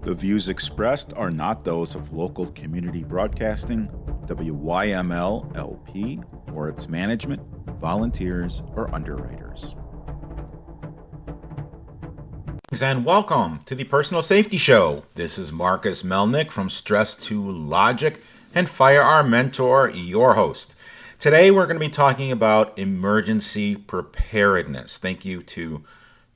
The views expressed are not those of local community broadcasting, WYML LP, or its management, volunteers, or underwriters. And welcome to the Personal Safety Show. This is Marcus Melnick from Stress to Logic and Firearm Mentor, your host. Today we're going to be talking about emergency preparedness. Thank you to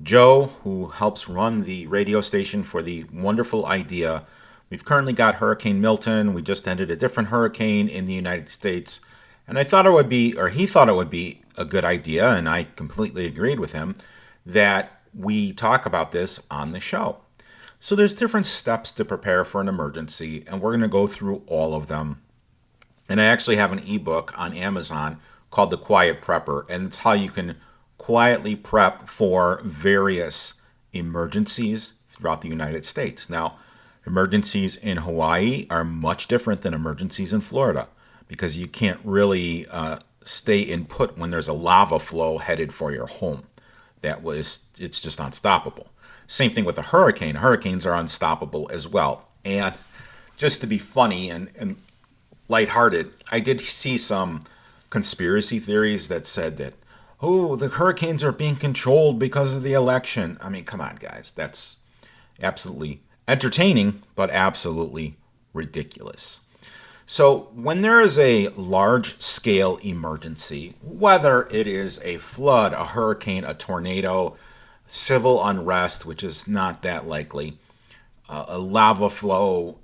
Joe, who helps run the radio station, for the wonderful idea. We've currently got Hurricane Milton. We just ended a different hurricane in the United States. And he thought it would be a good idea, and I completely agreed with him, that we talk about this on the show. So there's different steps to prepare for an emergency, and we're going to go through all of them. And I actually have an ebook on Amazon called The Quiet Prepper, and it's how you can quietly prep for various emergencies throughout the United States. Now, emergencies in Hawaii are much different than emergencies in Florida because you can't really stay in put when there's a lava flow headed for your home. It's just unstoppable. Same thing with a hurricane. Hurricanes are unstoppable as well. And just to be funny and lighthearted, I did see some conspiracy theories that said that, oh, the hurricanes are being controlled because of the election. I mean, come on, guys. That's absolutely entertaining, but absolutely ridiculous. So when there is a large-scale emergency, whether it is a flood, a hurricane, a tornado, civil unrest, which is not that likely, a lava flow,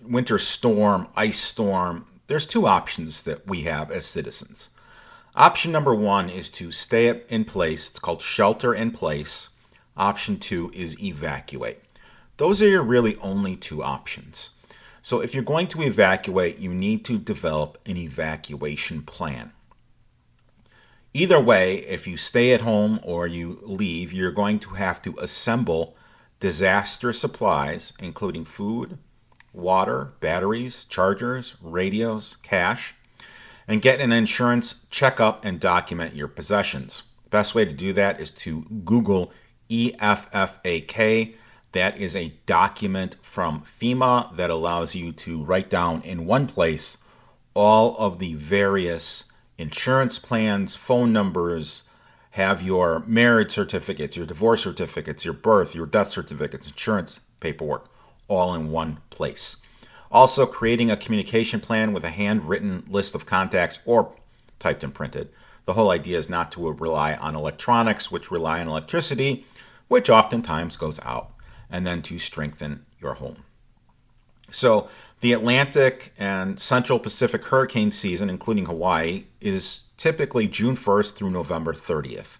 winter storm, ice storm, there's two options that we have as citizens. Option number one is to stay in place. It's called shelter in place. Option two is evacuate. Those are your really only two options. So if you're going to evacuate, you need to develop an evacuation plan. Either way, if you stay at home or you leave, you're going to have to assemble disaster supplies, including food, water, batteries, chargers, radios, cash, and get an insurance checkup and document your possessions. The best way to do that is to Google EFFAK. That is a document from FEMA that allows you to write down in one place all of the various insurance plans, phone numbers, have your marriage certificates, your divorce certificates, your birth, your death certificates, insurance paperwork, all in one place. Also, creating a communication plan with a handwritten list of contacts or typed and printed. The whole idea is not to rely on electronics, which rely on electricity, which oftentimes goes out, and then to strengthen your home. So the Atlantic and Central Pacific hurricane season, including Hawaii, is typically June 1st through November 30th.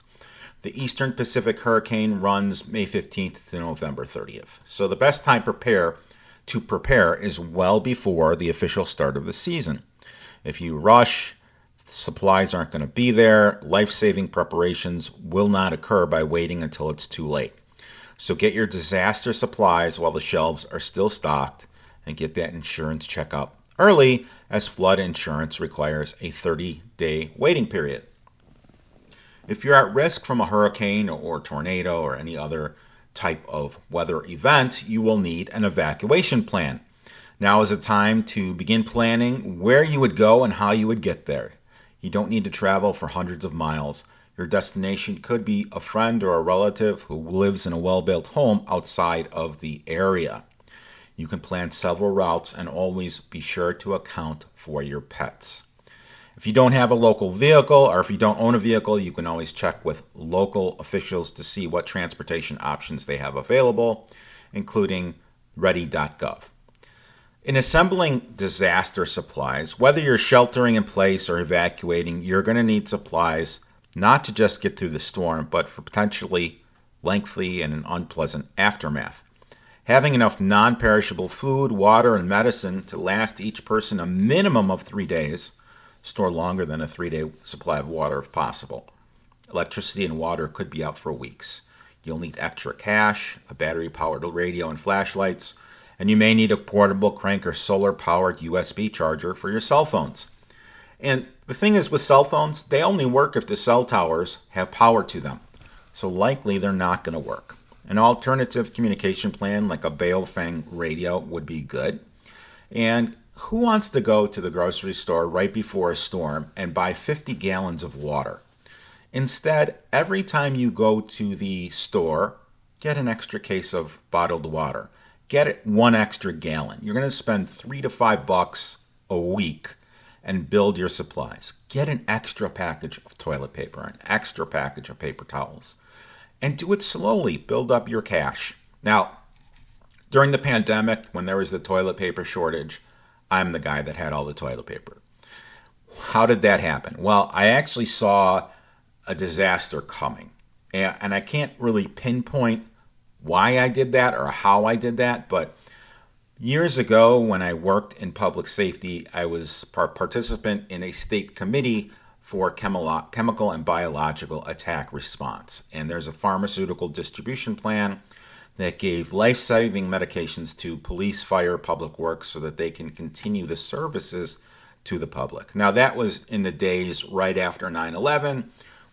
The Eastern Pacific hurricane runs May 15th to November 30th. So the best time to prepare is well before the official start of the season. If you rush, supplies aren't going to be there. Life-saving preparations will not occur by waiting until it's too late. So get your disaster supplies while the shelves are still stocked and get that insurance checkup early, as flood insurance requires a 30-day waiting period. If you're at risk from a hurricane or tornado or any other type of weather event, you will need an evacuation plan. Now is the time to begin planning where you would go and how you would get there. You don't need to travel for hundreds of miles. Your destination could be a friend or a relative who lives in a well-built home outside of the area. You can plan several routes and always be sure to account for your pets. If you don't have a local vehicle, or if you don't own a vehicle, you can always check with local officials to see what transportation options they have available, including ready.gov. In assembling disaster supplies, whether you're sheltering in place or evacuating, you're going to need supplies not to just get through the storm, but for potentially lengthy and an unpleasant aftermath. Having enough non-perishable food, water, and medicine to last each person a minimum of 3 days. Store longer than a 3-day supply of water if possible. Electricity and water could be out for weeks. You'll need extra cash, a battery-powered radio and flashlights, and you may need a portable crank or solar-powered USB charger for your cell phones. And the thing is with cell phones, they only work if the cell towers have power to them. So likely they're not going to work. An alternative communication plan like a Baofeng radio would be good. And who wants to go to the grocery store right before a storm and buy 50 gallons of water? Instead, every time you go to the store, get an extra case of bottled water. Get it 1 extra gallon. You're going to spend $3 to $5 a week and build your supplies. Get an extra package of toilet paper, an extra package of paper towels, and do it slowly. Build up your cash. Now, during the pandemic, when there was the toilet paper shortage, I'm the guy that had all the toilet paper. How did that happen? Well, I actually saw a disaster coming, and I can't really pinpoint why I did that or how I did that, but years ago when I worked in public safety, I was a participant in a state committee for chemical and biological attack response. And there's a pharmaceutical distribution plan that gave life-saving medications to police, fire, public works so that they can continue the services to the public. Now, that was in the days right after 9/11,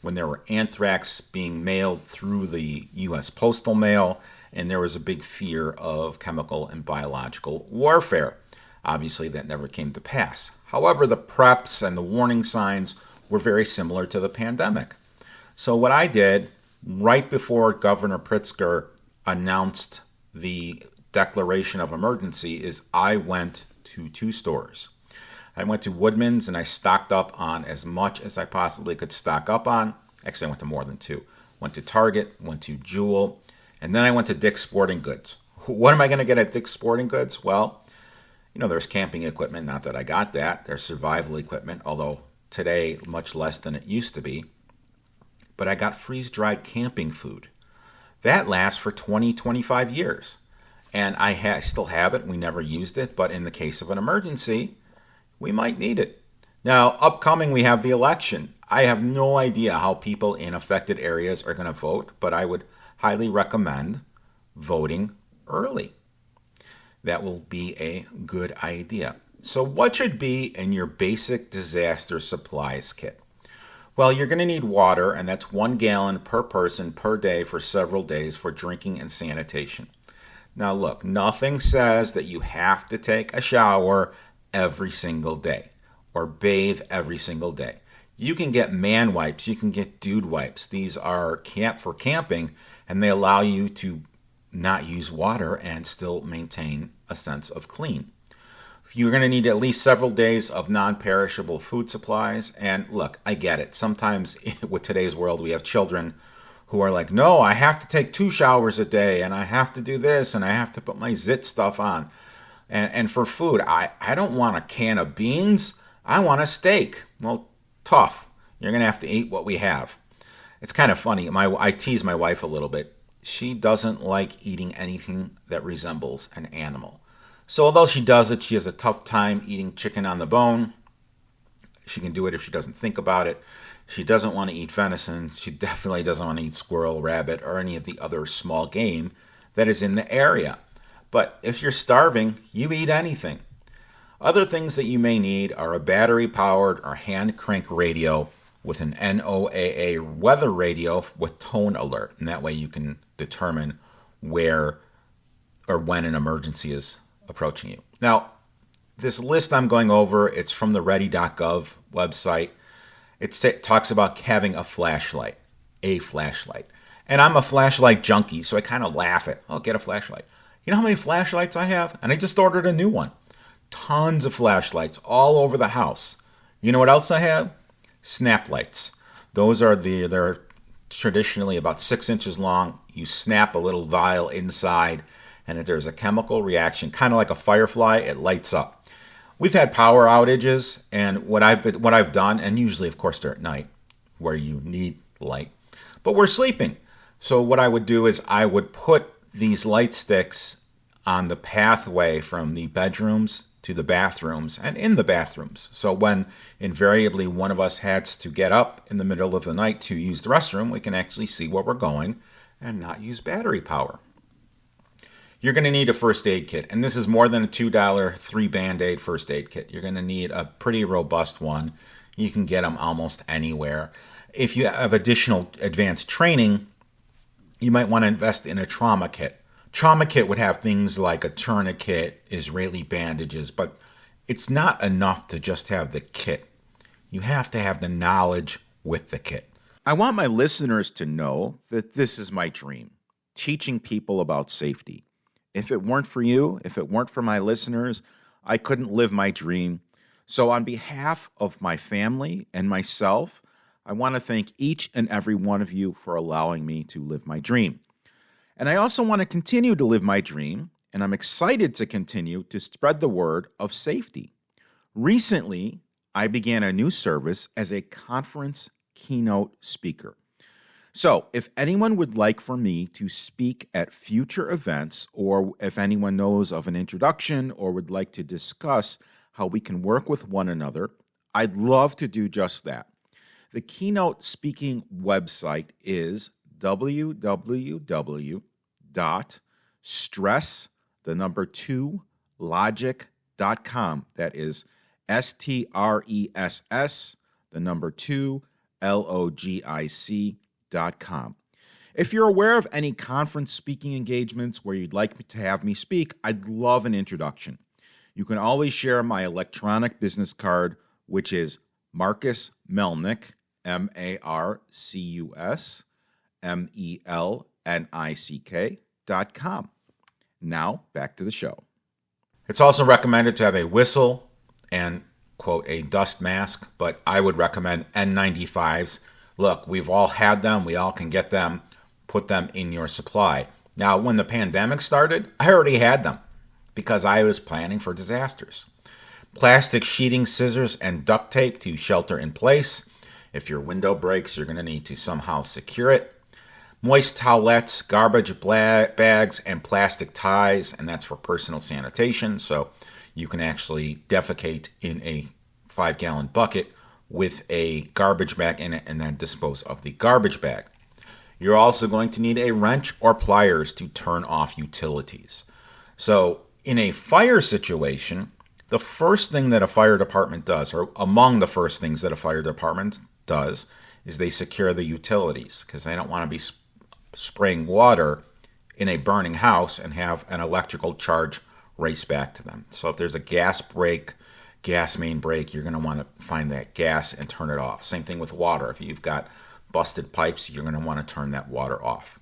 when there were anthrax being mailed through the U.S. postal mail, and there was a big fear of chemical and biological warfare. Obviously, that never came to pass. However, the preps and the warning signs were very similar to the pandemic. So what I did right before Governor Pritzker announced the declaration of emergency is I went to 2 stores. I went to Woodman's and I stocked up on as much as I possibly could stock up on. Actually, I went to more than 2. Went to Target, went to Jewel, and then I went to Dick's Sporting Goods. What am I going to get at Dick's Sporting Goods? Well, there's camping equipment. Not that I got that. There's survival equipment, although today much less than it used to be. But I got freeze-dried camping food. That lasts for 20, 25 years. And I still have it. We never used it. But in the case of an emergency, we might need it. Now, upcoming, we have the election. I have no idea how people in affected areas are going to vote, but I would highly recommend voting early. That will be a good idea. So what should be in your basic disaster supplies kit? Well, you're going to need water, and that's 1 gallon per person per day for several days for drinking and sanitation. Now look, nothing says that you have to take a shower every single day or bathe every single day. You can get man wipes, you can get dude wipes. These are for camping, and they allow you to not use water and still maintain a sense of clean. You're going to need at least several days of non-perishable food supplies. And look, I get it. Sometimes with today's world, we have children who are like, no, I have to take 2 showers a day, and I have to do this, and I have to put my zit stuff on. And for food, I don't want a can of beans. I want a steak. Well, tough. You're going to have to eat what we have. It's kind of funny. I tease my wife a little bit. She doesn't like eating anything that resembles an animal. So although she does it, she has a tough time eating chicken on the bone. She can do it if she doesn't think about it. She doesn't want to eat venison. She definitely doesn't want to eat squirrel, rabbit, or any of the other small game that is in the area. But if you're starving, you eat anything. Other things that you may need are a battery-powered or hand crank radio with an NOAA weather radio with tone alert. And that way you can determine where or when an emergency is approaching you. Now, this list I'm going over, it's from the ready.gov website. It talks about having a flashlight. And I'm a flashlight junkie, so I kind of laugh at, oh, get a flashlight. You know how many flashlights I have? And I just ordered a new one. Tons of flashlights all over the house. You know what else I have? Snap lights. They're traditionally about 6 inches long. You snap a little vial inside, and if there's a chemical reaction, kind of like a firefly, it lights up. We've had power outages, and what I've done, and usually, of course, they're at night, where you need light, but we're sleeping. So what I would do is I would put these light sticks on the pathway from the bedrooms to the bathrooms and in the bathrooms. So when invariably one of us had to get up in the middle of the night to use the restroom, we can actually see where we're going and not use battery power. You're going to need a first aid kit, and this is more than a $2 3 Band-Aid first aid kit. You're going to need a pretty robust one. You can get them almost anywhere. If you have additional advanced training, You might want to invest in a trauma kit. Trauma kit would have things like a tourniquet, Israeli bandages, but it's not enough to just have the kit. You have to have the knowledge with the kit. I want my listeners to know that this is my dream, teaching people about safety. If it weren't for you, if it weren't for my listeners, I couldn't live my dream. So on behalf of my family and myself, I want to thank each and every one of you for allowing me to live my dream. And I also want to continue to live my dream, and I'm excited to continue to spread the word of safety. Recently, I began a new service as a conference keynote speaker. So if anyone would like for me to speak at future events, or if anyone knows of an introduction or would like to discuss how we can work with one another, I'd love to do just that. The keynote speaking website is www.stress2logic.com. That is STRESS2logic.com. If you're aware of any conference speaking engagements where you'd like to have me speak, I'd love an introduction. You can always share my electronic business card, which is Marcus Melnick, MarcusMelnick.com. Now, back to the show. It's also recommended to have a whistle and, quote, a dust mask, but I would recommend N95s. Look, we've all had them. We all can get them. Put them in your supply. Now, when the pandemic started, I already had them because I was planning for disasters. Plastic sheeting, scissors, and duct tape to shelter in place. If your window breaks, you're going to need to somehow secure it. Moist towelettes, garbage bags, and plastic ties, and that's for personal sanitation, so you can actually defecate in a 5-gallon bucket with a garbage bag in it and then dispose of the garbage bag. You're also going to need a wrench or pliers to turn off utilities. So in a fire situation, the first thing that a fire department does, or among the first things that a fire department does, is they secure the utilities because they don't want to be spraying water in a burning house and have an electrical charge race back to them. So if there's a gas break, gas main break, you're going to want to find that gas and turn it off. Same thing with water. If you've got busted pipes, you're going to want to turn that water off.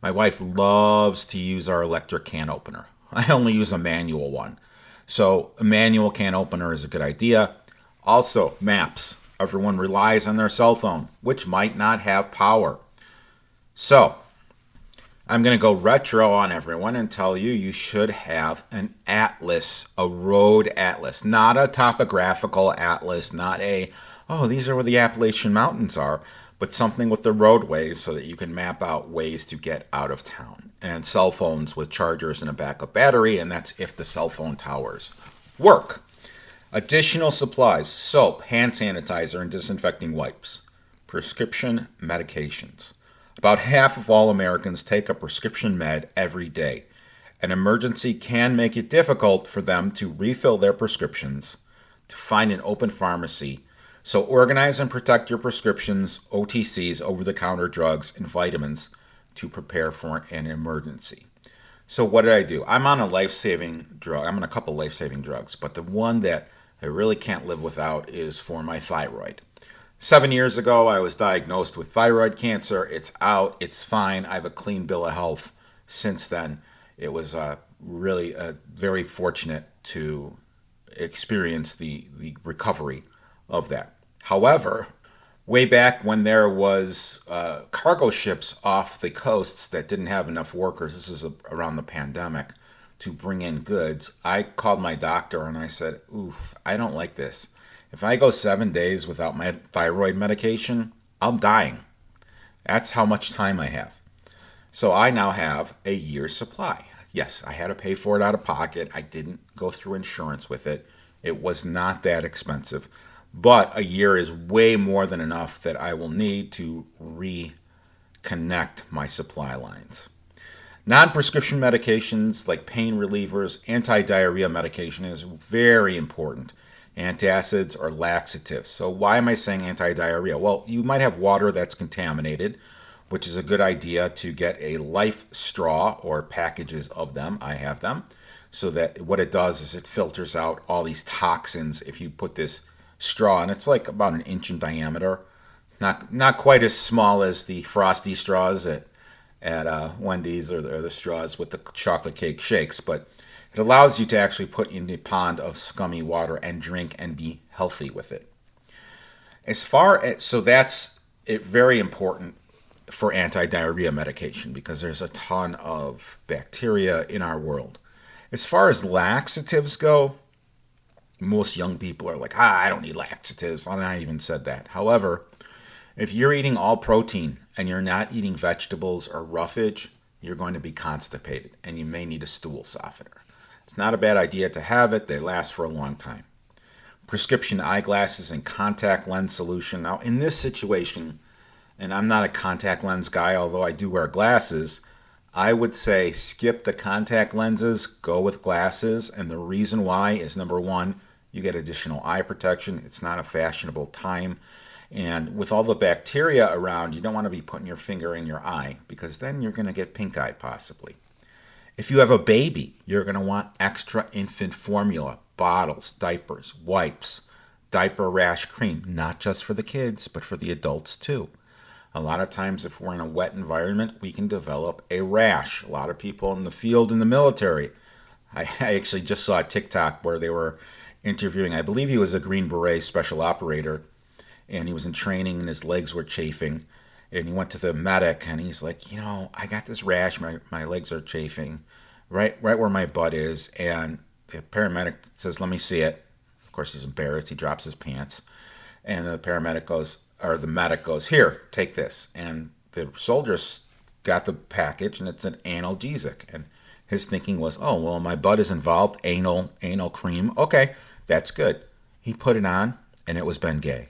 My wife loves to use our electric can opener. I only use a manual one. So a manual can opener is a good idea. Also, maps. Everyone relies on their cell phone, which might not have power. So I'm going to go retro on everyone and tell you you should have an atlas, a road atlas, not a topographical atlas, not these are where the Appalachian Mountains are, but something with the roadways so that you can map out ways to get out of town. And cell phones with chargers and a backup battery, and that's if the cell phone towers work. Additional supplies: soap, hand sanitizer, and disinfecting wipes. Prescription medications. About half of all Americans take a prescription med every day. An emergency can make it difficult for them to refill their prescriptions, to find an open pharmacy. So organize and protect your prescriptions, OTCs, over-the-counter drugs, and vitamins to prepare for an emergency. So what did I do? I'm on a life-saving drug. I'm on a couple life-saving drugs, but the one that I really can't live without is for my thyroid. 7 years ago, I was diagnosed with thyroid cancer. It's out. It's fine. I have a clean bill of health since then. It was really very fortunate to experience the recovery of that. However, way back when there was cargo ships off the coasts that didn't have enough workers, this was around the pandemic, to bring in goods, I called my doctor and I said, oof, I don't like this. If I go 7 days without my thyroid medication, I'm dying. That's how much time I have. So I now have a year's supply. Yes, I had to pay for it out of pocket. I didn't go through insurance with it. It was not that expensive. But a year is way more than enough that I will need to reconnect my supply lines. Non-prescription medications like pain relievers, anti-diarrhea medication is very important. Antacids or laxatives. So why am I saying anti-diarrhea? Well, you might have water that's contaminated, which is a good idea to get a life straw or packages of them. I have them. So that what it does is it filters out all these toxins if you put this straw, and it's like about an inch in diameter. Not quite as small as the frosty straws at Wendy's or the straws with the chocolate cake shakes, but it allows you to actually put in a pond of scummy water and drink and be healthy with it. So that's it, very important for anti-diarrhea medication because there's a ton of bacteria in our world. As far as laxatives go, most young people are like, I don't need laxatives. And I even said that. However, if you're eating all protein and you're not eating vegetables or roughage, you're going to be constipated and you may need a stool softener. It's not a bad idea to have it. They last for a long time. Prescription eyeglasses and contact lens solution. Now, in this situation, and I'm not a contact lens guy, although I do wear glasses, I would say skip the contact lenses, go with glasses, and the reason why is number one, you get additional eye protection. It's not a fashionable time. And with all the bacteria around, you don't want to be putting your finger in your eye because then you're going to get pink eye possibly. If you have a baby, you're going to want extra infant formula, bottles, diapers, wipes, diaper rash cream, not just for the kids, but for the adults too. A lot of times if we're in a wet environment, we can develop a rash. A lot of people in the field, in the military. I actually just saw a TikTok where they were interviewing, I believe he was a Green Beret special operator, and he was in training and his legs were chafing. And he went to the medic and he's like, I got this rash, my legs are chafing, right where my butt is. And the paramedic says, let me see it. Of course, he's embarrassed. He drops his pants. And the medic goes, here, take this. And the soldiers got the package, and it's an analgesic. And his thinking was, oh, well, my butt is involved, anal cream. Okay, that's good. He put it on, and it was Bengay.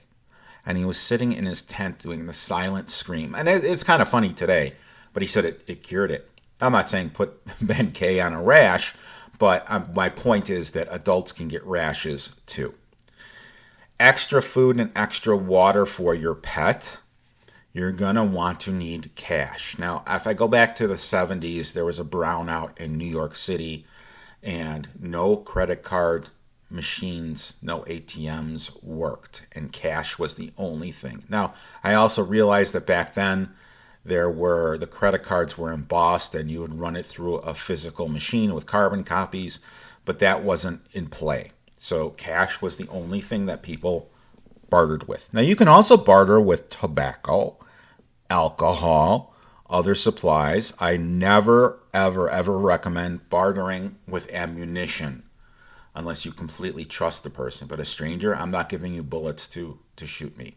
And he was sitting in his tent doing the silent scream. And it's kind of funny today, but he said it cured it. I'm not saying put Bengay on a rash, but my point is that adults can get rashes too. Extra food and extra water for your pet, you're going to want to need cash. Now, if I go back to the 70s, there was a brownout in New York City, and no credit card machines, no ATMs worked, and cash was the only thing. Now, I also realized that back then, the credit cards were embossed, and you would run it through a physical machine with carbon copies, but that wasn't in play. So cash was the only thing that people bartered with. Now, you can also barter with tobacco, alcohol, other supplies. I never, ever, ever recommend bartering with ammunition unless you completely trust the person. But a stranger, I'm not giving you bullets to shoot me.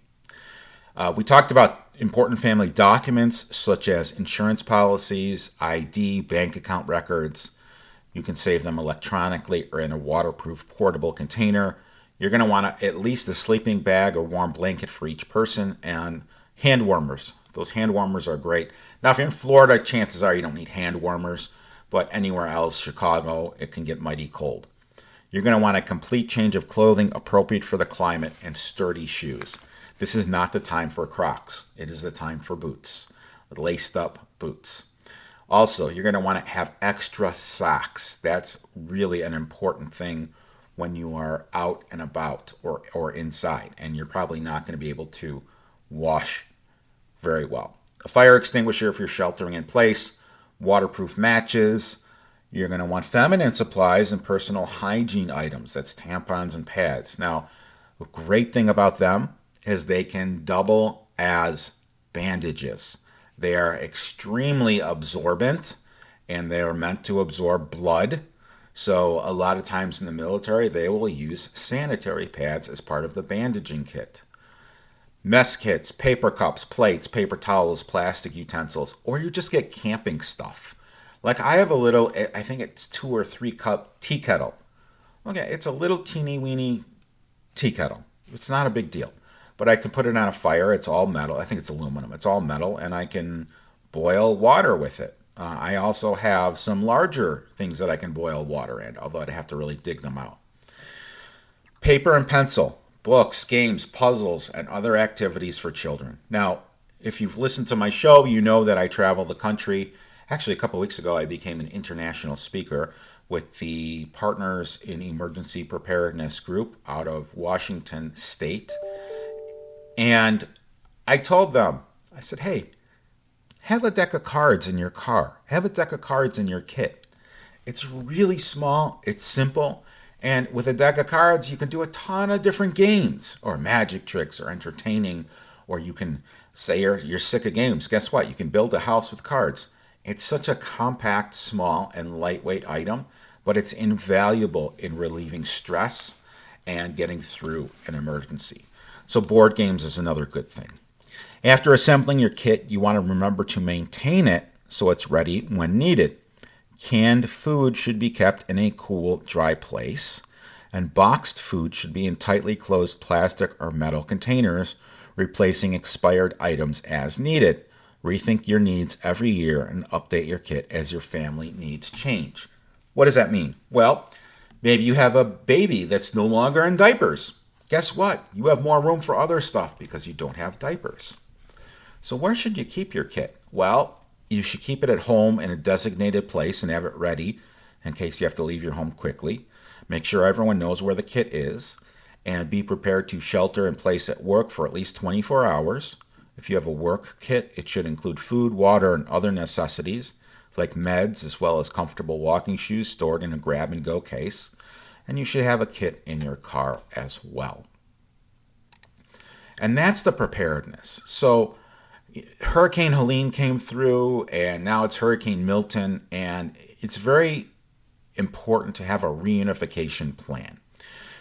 We talked about important family documents such as insurance policies, ID, bank account records. You can save them electronically or in a waterproof portable container. You're going to want at least a sleeping bag or warm blanket for each person, and hand warmers. Those hand warmers are great. Now, if you're in Florida, chances are you don't need hand warmers, but anywhere else, Chicago, it can get mighty cold. You're going to want a complete change of clothing appropriate for the climate and sturdy shoes. This is not the time for Crocs. It is the time for boots, laced up boots. Also, you're going to want to have extra socks. That's really an important thing when you are out and about or inside, and you're probably not going to be able to wash very well. A fire extinguisher if you're sheltering in place, waterproof matches. You're going to want feminine supplies and personal hygiene items. That's tampons and pads. Now, the great thing about them is they can double as bandages. They are extremely absorbent, and they are meant to absorb blood. So a lot of times in the military, they will use sanitary pads as part of the bandaging kit. Mess kits, paper cups, plates, paper towels, plastic utensils, or you just get camping stuff. Like I have a little, I think it's 2 or 3 cup tea kettle. Okay, it's a little teeny weeny tea kettle. It's not a big deal. But I can put it on a fire. It's all metal. I think it's aluminum. It's all metal, and I can boil water with it. I also have some larger things that I can boil water in, although I'd have to really dig them out. Paper and pencil, books, games, puzzles, and other activities for children. Now, if you've listened to my show, you know that I travel the country. Actually, a couple of weeks ago, I became an international speaker with the Partners in Emergency Preparedness group out of Washington State. And I told them, I said, hey, have a deck of cards in your car. Have a deck of cards in your kit. It's really small. It's simple. And with a deck of cards, you can do a ton of different games or magic tricks or entertaining. Or you can say you're sick of games. Guess what? You can build a house with cards. It's such a compact, small, and lightweight item, but it's invaluable in relieving stress and getting through an emergency. So board games is another good thing. After assembling your kit, you want to remember to maintain it so it's ready when needed. Canned food should be kept in a cool, dry place, and boxed food should be in tightly closed plastic or metal containers, replacing expired items as needed. Rethink your needs every year and update your kit as your family needs change. What does that mean? Well, maybe you have a baby that's no longer in diapers. Guess what? You have more room for other stuff because you don't have diapers. So where should you keep your kit? Well, you should keep it at home in a designated place and have it ready in case you have to leave your home quickly. Make sure everyone knows where the kit is, and be prepared to shelter in place at work for at least 24 hours. If you have a work kit, it should include food, water, and other necessities like meds, as well as comfortable walking shoes stored in a grab-and-go case. And you should have a kit in your car as well. And that's the preparedness. So Hurricane Helene came through, and now it's Hurricane Milton, and it's very important to have a reunification plan.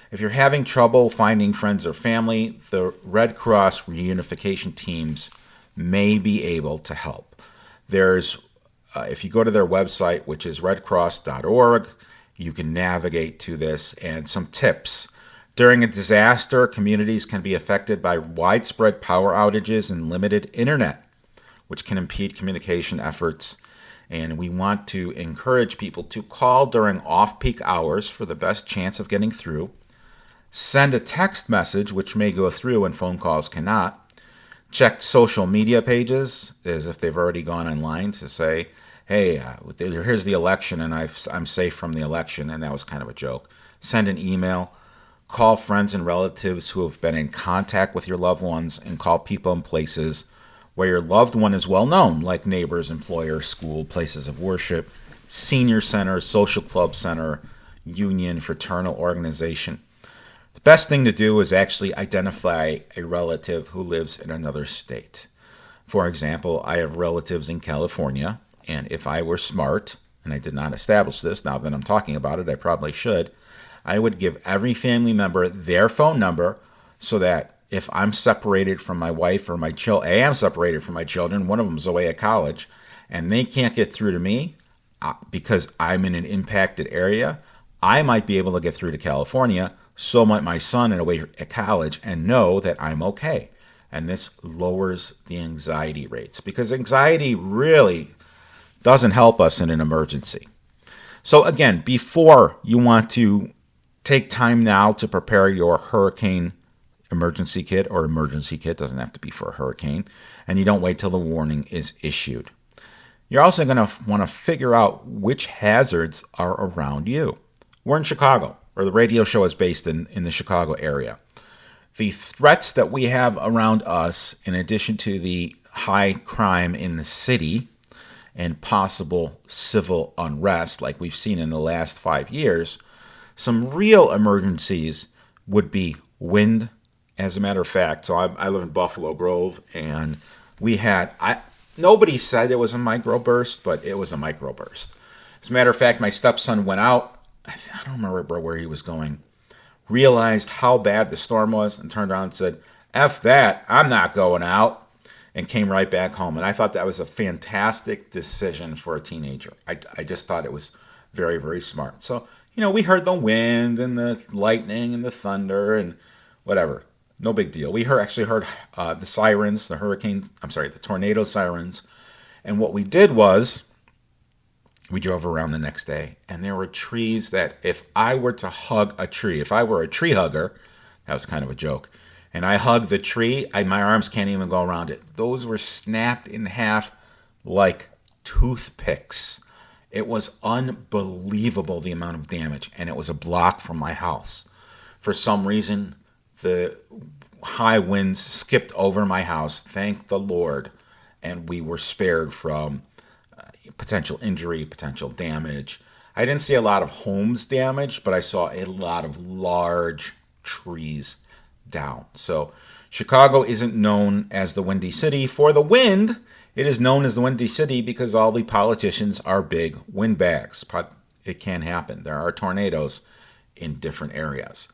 If you're having trouble finding friends or family, the Red Cross reunification teams may be able to help. If you go to their website, which is redcross.org, you can navigate to this and some tips. During a disaster, communities can be affected by widespread power outages and limited internet, which can impede communication efforts. And we want to encourage people to call during off-peak hours for the best chance of getting through. Send a text message, which may go through and phone calls cannot. Check social media pages as if they've already gone online to say, hey, here's the election and I'm safe from the election, and that was kind of a joke. Send an email. Call friends and relatives who have been in contact with your loved ones, and call people in places where your loved one is well known, like neighbors, employers, school, places of worship, senior center, social club center, union, fraternal organization. The best thing to do is actually identify a relative who lives in another state. For example, I have relatives in California, and if I were smart, and I did not establish this, now that I'm talking about it, I probably should, I would give every family member their phone number so that if I'm separated from my wife or my children, I am separated from my children, one of them's away at college, and they can't get through to me because I'm in an impacted area, I might be able to get through to California, so might my son away at college, and know that I'm okay. And this lowers the anxiety rates, because anxiety really doesn't help us in an emergency. So again, before you want to take time now to prepare your hurricane emergency kit, or emergency kit, doesn't have to be for a hurricane, and you don't wait till the warning is issued. You're also going to want to figure out which hazards are around you. We're in Chicago, or the radio show is based in the Chicago area. The threats that we have around us, in addition to the high crime in the city and possible civil unrest like we've seen in the last 5 years, some real emergencies would be wind. As a matter of fact, so I live in Buffalo Grove, and we had, nobody said it was a microburst, but it was a microburst. As a matter of fact, my stepson went out, I don't remember where he was going, realized how bad the storm was, and turned around and said, F that, I'm not going out, and came right back home. And I thought that was a fantastic decision for a teenager. I just thought it was very, very smart. So, we heard the wind and the lightning and the thunder and whatever. No big deal. We actually heard the sirens, the tornado sirens. And what we did was we drove around the next day, and there were trees that if I were to hug a tree, if I were a tree hugger, that was kind of a joke, and I hugged the tree. My arms can't even go around it. Those were snapped in half like toothpicks. It was unbelievable, the amount of damage, and it was a block from my house. For some reason, the high winds skipped over my house, thank the Lord, and we were spared from potential injury, potential damage. I didn't see a lot of homes damaged, but I saw a lot of large trees down. So Chicago isn't known as the Windy City for the wind. It is known as the Windy City because all the politicians are big windbags. But it can happen. There are tornadoes in different areas.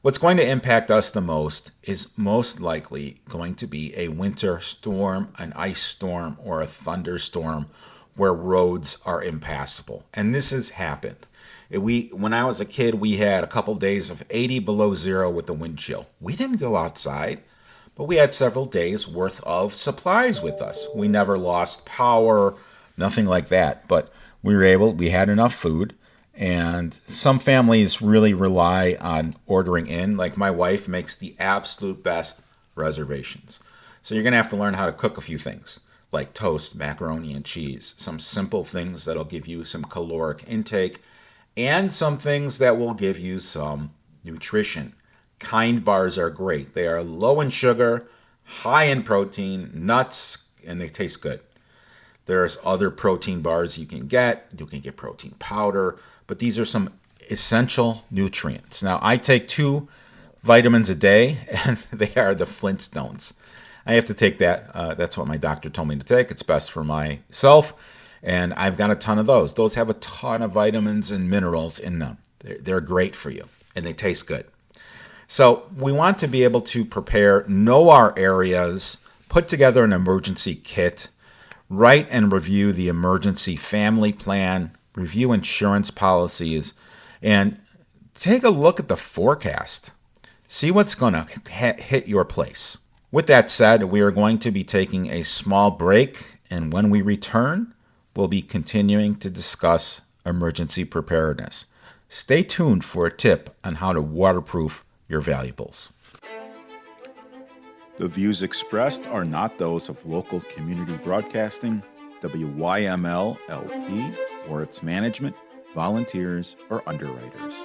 What's going to impact us the most is most likely going to be a winter storm, an ice storm, or a thunderstorm where roads are impassable. And this has happened. When I was a kid, we had a couple days of 80 below zero with the wind chill. We didn't go outside, but we had several days worth of supplies with us. We never lost power, nothing like that. But we had enough food. And some families really rely on ordering in. Like my wife makes the absolute best reservations. So you're going to have to learn how to cook a few things, like toast, macaroni, and cheese. Some simple things that'll give you some caloric intake, and some things that will give you some nutrition. Kind bars are great. They are low in sugar, high in protein, nuts, and they taste good. There's other protein bars you can get. You can get protein powder, but these are some essential nutrients. Now, I take 2 vitamins a day, and they are the Flintstones. I have to take that. That's what my doctor told me to take. It's best for myself, and I've got a ton of those. Those have a ton of vitamins and minerals in them. They're great for you, and they taste good. So we want to be able to prepare, know our areas, put together an emergency kit, write and review the emergency family plan, review insurance policies, and take a look at the forecast. See what's going to hit your place. With that said, we are going to be taking a small break, and when we return, we'll be continuing to discuss emergency preparedness. Stay tuned for a tip on how to waterproof your valuables. The views expressed are not those of local community broadcasting, WYML LP, or its management, volunteers, or underwriters.